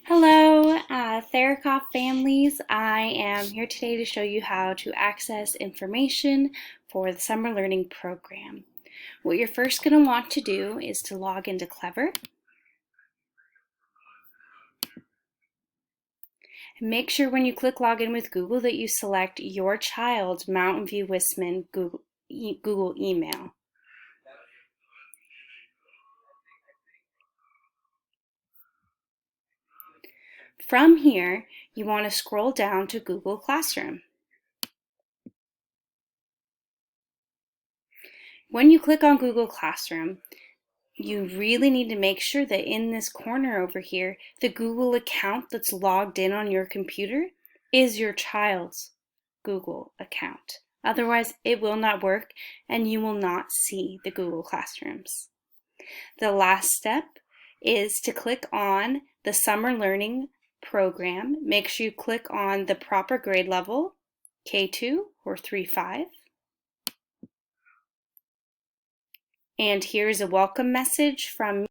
Hello, Therakoff families. I am here today to show you how to access information for the summer learning program. What you're first going to want to do is to log into Clever. Make sure when you click Login with Google that you select your child's Mountain View Wissman Google email. From here, you want to scroll down to Google Classroom. When you click on Google Classroom, you really need to make sure that in this corner over here, the Google account that's logged in on your computer is your child's Google account. Otherwise, it will not work and you will not see the Google Classrooms. The last step is to click on the summer learning program. Make sure you click on the proper grade level, K2 or 3-5. And here's a welcome message from